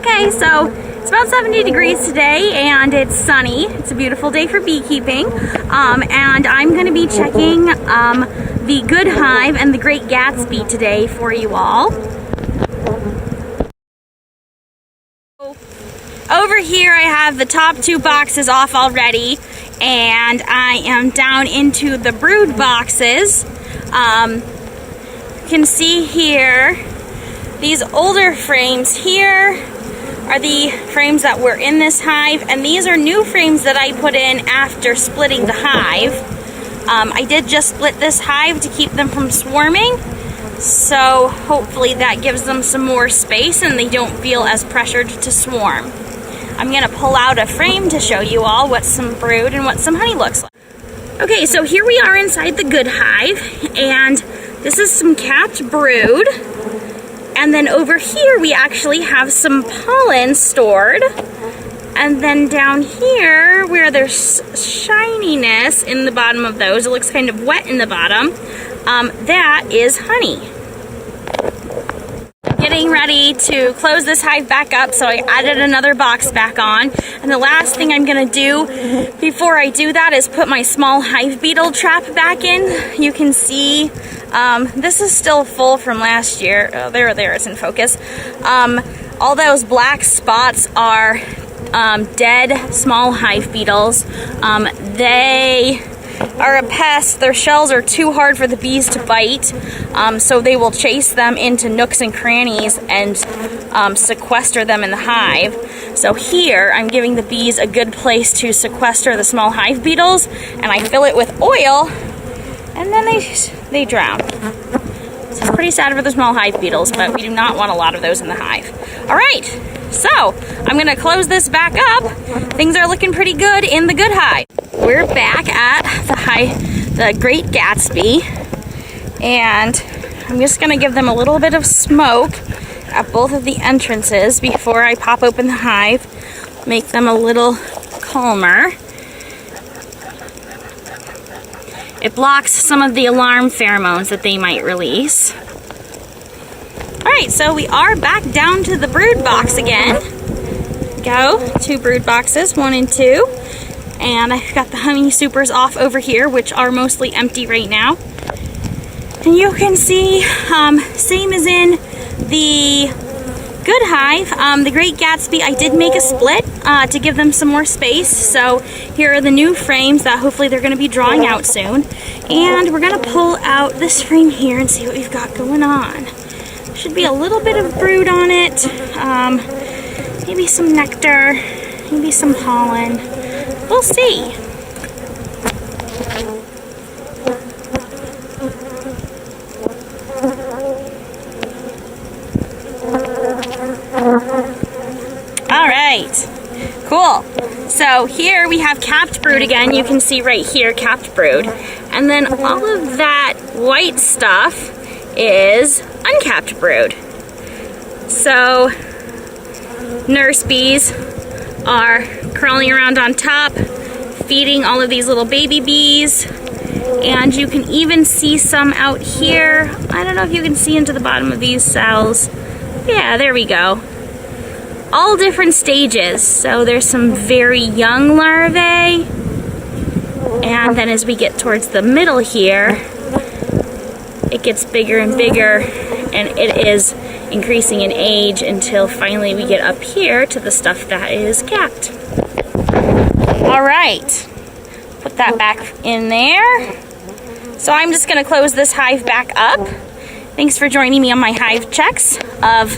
Okay, so it's about 70 degrees today and it's sunny. It's a beautiful day for beekeeping. And I'm going to be checking the Good Hive and the Great Gats-Bee today for you all. Over here I have the top two boxes off already, and I am down into the brood boxes. You can see here, these older frames here are the frames that were in this hive, and these are new frames that I put in after splitting the hive. I did just split this hive to keep them from swarming, so hopefully that gives them some more space and they don't feel as pressured to swarm. I'm going to pull out a frame to show you all what some brood and what some honey looks like. Okay, so here we are inside the Good Hive, and this is some capped brood. And then over here we actually have some pollen stored. And then down here, where there's shininess in the bottom of those, it looks kind of wet in the bottom, that is honey. Getting ready to close this hive back up, so I added another box back on. And the last thing I'm going to do before I do that is put my small hive beetle trap back in. You can see this is still full from last year. Oh, there it's in focus. All those black spots are dead small hive beetles. They are a pest. Their shells are too hard for the bees to bite, so they will chase them into nooks and crannies and sequester them in the hive. So here I'm giving the bees a good place to sequester the small hive beetles, and I fill it with oil, and then they drown. So it's pretty sad for the small hive beetles, but we do not want a lot of those in the hive. All right, so I'm gonna close this back up. Things are looking pretty good in the Good Hive. We're back at the Great Gats-Bee, and I'm just gonna give them a little bit of smoke at both of the entrances before I pop open the hive, make them a little calmer. It blocks some of the alarm pheromones that they might release. Alright, so we are back down to the brood box again. Go, 2 brood boxes, 1 and 2. And I've got the honey supers off over here, which are mostly empty right now. And you can see, same as in the Good Hive, the Great Gats-Bee, I did make a split to give them some more space. So here are the new frames that hopefully they're going to be drawing out soon. And we're going to pull out this frame here and see what we've got going on. Should be a little bit of brood on it, maybe some nectar, maybe some pollen. We'll see. All right, cool. So here we have capped brood again. You can see right here, capped brood. And then all of that white stuff is uncapped brood. So nurse bees are crawling around on top, feeding all of these little baby bees. And you can even see some out here. I don't know if you can see into the bottom of these cells. Yeah, there we go. All different stages. So there's some very young larvae. And then as we get towards the middle here, it gets bigger and bigger, and it is increasing in age until finally we get up here to the stuff that is capped. All right, put that back in there. So I'm just gonna close this hive back up. Thanks for joining me on my hive checks of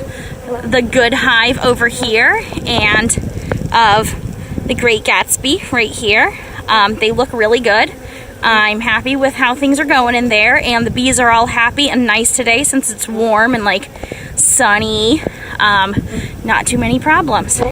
the Good Hive over here and of the Great Gats-Bee right here. They look really good. I'm happy with how things are going in there, and the bees are all happy and nice today since it's warm and like sunny. Not too many problems.